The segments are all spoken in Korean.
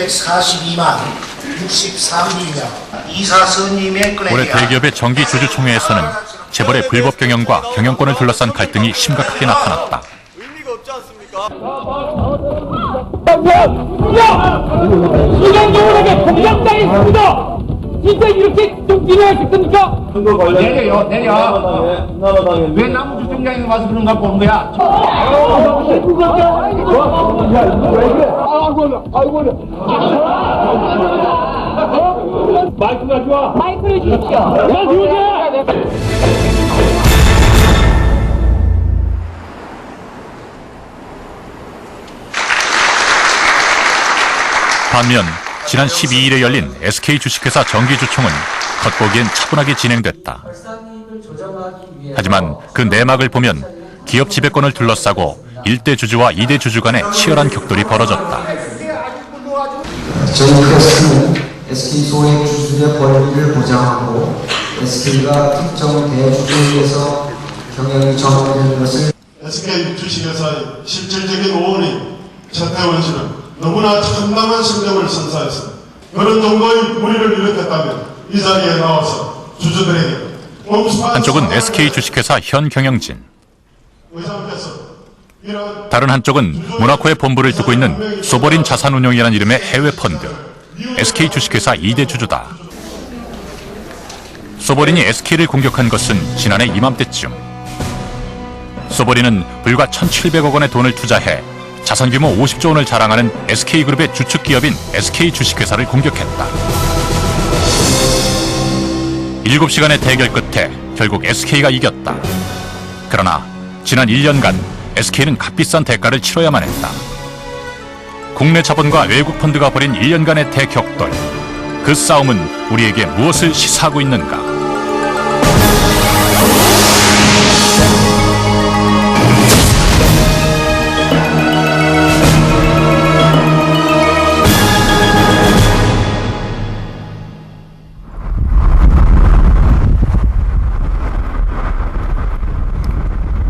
242만 63미며 이사 선임의 건에 올해 대기업의 정기 주주총회에서는 재벌의 불법 경영과 경영권을 둘러싼 갈등이 심각하게 나타났다. 의미가 없지 않습니까? 이강경원에게 공작당했습니다. 진짜 이렇게 좀 일어나실 겁니까? 내려. 왜 남부주총장이 와서 그런 걸 보는 거야? 마이크가 좋아. 마이크를 주십시오. 반면 지난 12일에 열린 SK 주식회사 정기주총은 겉보기엔 차분하게 진행됐다. 하지만 그 내막을 보면 기업 지배권을 둘러싸고 1대 주주와 2대 주주 간의 치열한 격돌이 벌어졌다. 저희 크래스트는 SK 소액 주주의 권리를 보장하고 SK가 특정 대주주에게서 경영이 전환되는 것을 SK 주식회사의 실질적인 오원인 최태원 씨는 너무나 참담한 심정을 선사했습니다. 그런 정도의 무리를 일으켰다면 이 자리에 나와서 주주들에게 한쪽은 SK 주식회사 현 경영진, 의장께서 다른 한쪽은 모나코에 본부를 두고 있는 소버린 자산운용이라는 이름의 해외 펀드, SK 주식회사 2대 주주다. 소버린이 SK를 공격한 것은 지난해 이맘때쯤. 소버린은 불과 1,700억 원의 돈을 투자해 자산 규모 50조 원을 자랑하는 SK그룹의 주축 기업인 SK 주식회사를 공격했다. 7시간의 대결 끝에 결국 SK가 이겼다. 그러나 지난 1년간 SK는 값비싼 대가를 치러야만 했다. 국내 자본과 외국 펀드가 벌인 1년간의 대격돌. 그 싸움은 우리에게 무엇을 시사하고 있는가?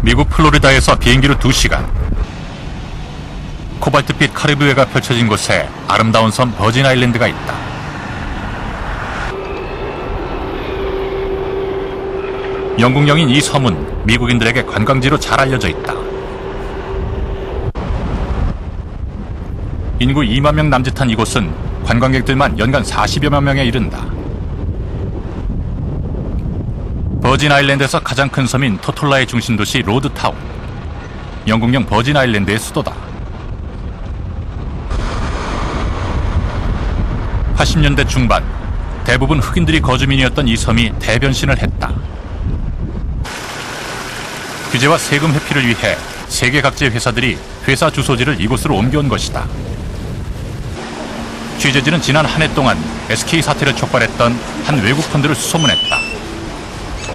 미국 플로리다에서 비행기로 2시간. 코발트빛 카리브해가 펼쳐진 곳에 아름다운 섬 버진 아일랜드가 있다. 영국령인 이 섬은 미국인들에게 관광지로 잘 알려져 있다. 인구 2만 명 남짓한 이곳은 관광객들만 연간 40여만 명에 이른다. 버진 아일랜드에서 가장 큰 섬인 토톨라의 중심 도시 로드타운. 영국령 버진 아일랜드의 수도다. 80년대 중반, 대부분 흑인들이 거주민이었던 이 섬이 대변신을 했다. 규제와 세금 회피를 위해 세계 각지의 회사들이 회사 주소지를 이곳으로 옮겨온 것이다. 취재진은 지난 한 해 동안 SK 사태를 촉발했던 한 외국 펀드를 수소문했다.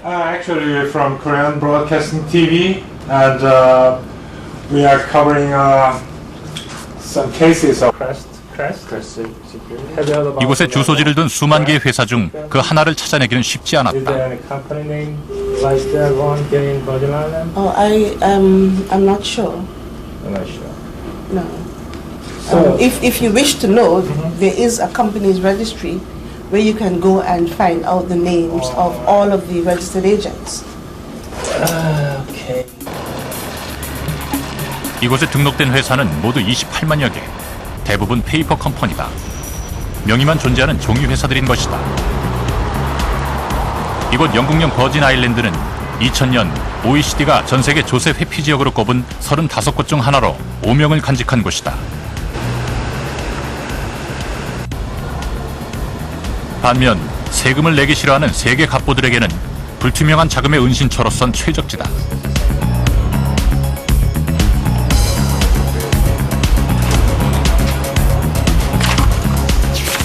Actually, we're from Korean Broadcasting TV, and we are covering some cases of Crest security. 이곳에 주소지를 둔 수만 개의 회사 중 그 하나를 찾아내기는 쉽지 Is 않았다. there any company name like that one here in Virgin Islands? Oh, I'm not sure. I'm not sure. No. So, If you wish to know, there is a company's registry where you can go and find out the names of all of the registered agents. okay. 이곳에 등록된 회사는 모두 28만여 개. 대부분 페이퍼 컴퍼니다. 명의만 존재하는 종이 회사들인 것이다. 이곳 영국령 버진 아일랜드는 2000년 OECD가 전 세계 조세 회피 지역으로 꼽은 35곳 중 하나로 오명을 간직한 곳이다. 반면 세금을 내기 싫어하는 세계 갑부들에게는 불투명한 자금의 은신처로선 최적지다.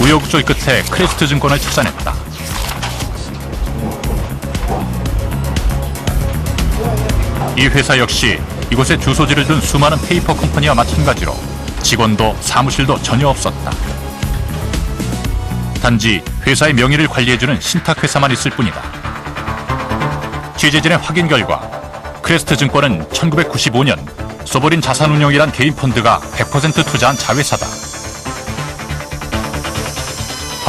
우여곡절 끝에 크레스트 증권을 찾아냈다. 이 회사 역시 이곳에 주소지를 둔 수많은 페이퍼 컴퍼니와 마찬가지로 직원도 사무실도 전혀 없었다. 단지 회사의 명의를 관리해주는 신탁회사만 있을 뿐이다. 취재진의 확인 결과 크레스트 증권은 1995년 소버린 자산운용이란 개인 펀드가 100% 투자한 자회사다.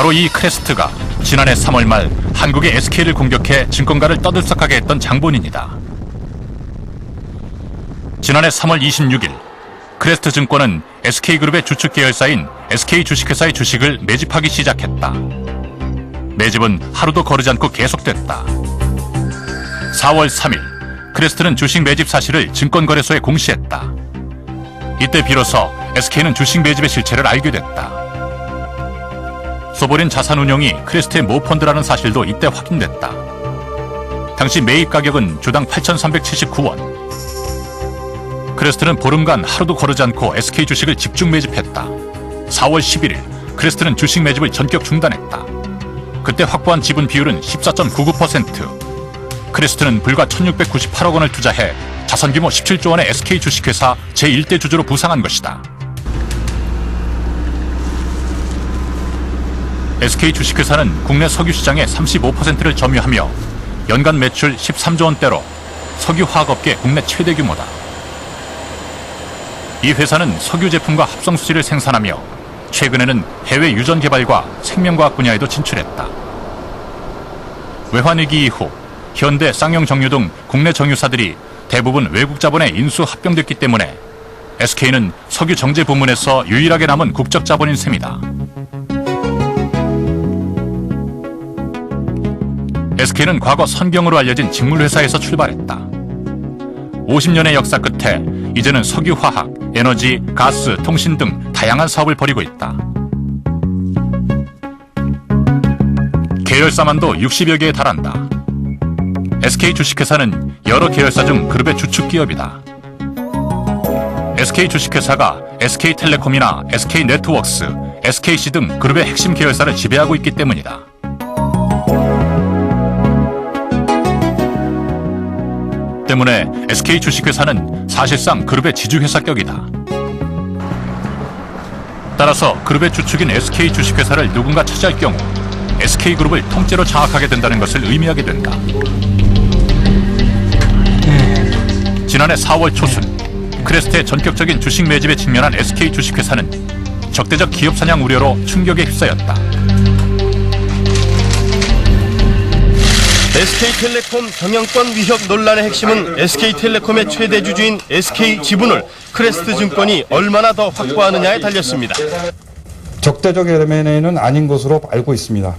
바로 이 크레스트가 지난해 3월 말 한국의 SK를 공격해 증권가를 떠들썩하게 했던 장본인이다. 지난해 3월 26일 크레스트 증권은 SK그룹의 주축 계열사인 SK 주식회사의 주식을 매집하기 시작했다. 매집은 하루도 거르지 않고 계속됐다. 4월 3일 크레스트는 주식 매집 사실을 증권거래소에 공시했다. 이때 비로소 SK는 주식 매집의 실체를 알게 됐다. 소보린 자산운용이 크레스트의 모펀드라는 사실도 이때 확인됐다. 당시 매입 가격은 주당 8,379원. 크레스트는 보름간 하루도 거르지 않고 SK 주식을 집중 매집했다. 4월 11일 크레스트는 주식 매집을 전격 중단했다. 그때 확보한 지분 비율은 14.99%. 크레스트는 불과 1,698억 원을 투자해 자산 규모 17조 원의 SK 주식회사 제1대 주주로 부상한 것이다. SK 주식회사는 국내 석유 시장의 35%를 점유하며 연간 매출 13조 원대로 석유화학업계 국내 최대 규모다. 이 회사는 석유 제품과 합성수지를 생산하며 최근에는 해외 유전 개발과 생명과학 분야에도 진출했다. 외환위기 이후 현대, 쌍용 정유 등 국내 정유사들이 대부분 외국 자본에 인수 합병됐기 때문에 SK는 석유 정제 부문에서 유일하게 남은 국적 자본인 셈이다. SK는 과거 선경으로 알려진 직물회사에서 출발했다. 50년의 역사 끝에 이제는 석유화학, 에너지, 가스, 통신 등 다양한 사업을 벌이고 있다. 계열사만도 60여 개에 달한다. SK 주식회사는 여러 계열사 중 그룹의 주축 기업이다. SK 주식회사가 SK텔레콤이나 SK네트워크스, SKC 등 그룹의 핵심 계열사를 지배하고 있기 때문이다. 때문에 SK 주식회사는 사실상 그룹의 지주회사격이다. 따라서 그룹의 주축인 SK 주식회사를 누군가 차지할 경우 SK그룹을 통째로 장악하게 된다는 것을 의미하게 된다. 지난해 4월 초순 크레스트의 전격적인 주식 매집에 직면한 SK 주식회사는 적대적 기업 사냥 우려로 충격에 휩싸였다. SK텔레콤 경영권 위협 논란의 핵심은 SK텔레콤의 최대 주주인 SK 지분을 크레스트 증권이 얼마나 더 확보하느냐에 달렸습니다. 적대적 M&A는 아닌 것으로 알고 있습니다.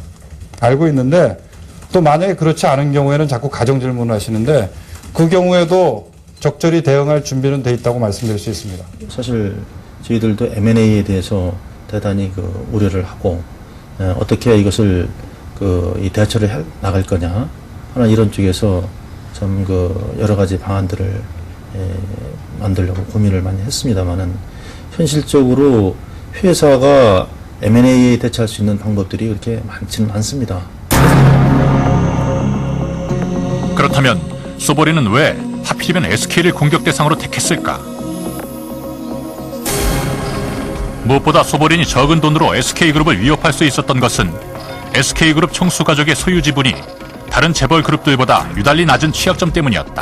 알고 있는데 또 만약에 그렇지 않은 경우에는 자꾸 가정 질문을 하시는데 그 경우에도 적절히 대응할 준비는 돼 있다고 말씀드릴 수 있습니다. 사실 저희들도 M&A에 대해서 대단히 우려를 하고 어떻게 이것을 이 대처를 해 나갈 거냐 하는 이런 쪽에서 참 여러 가지 방안들을 만들려고 고민을 많이 했습니다만은 현실적으로 회사가 M&A에 대처할 수 있는 방법들이 그렇게 많지는 않습니다. 그렇다면 소보린은 왜 하필이면 SK를 공격 대상으로 택했을까? 무엇보다 소보린이 적은 돈으로 SK그룹을 위협할 수 있었던 것은 SK그룹 총수 가족의 소유 지분이 다른 재벌 그룹들보다 유달리 낮은 취약점 때문이었다.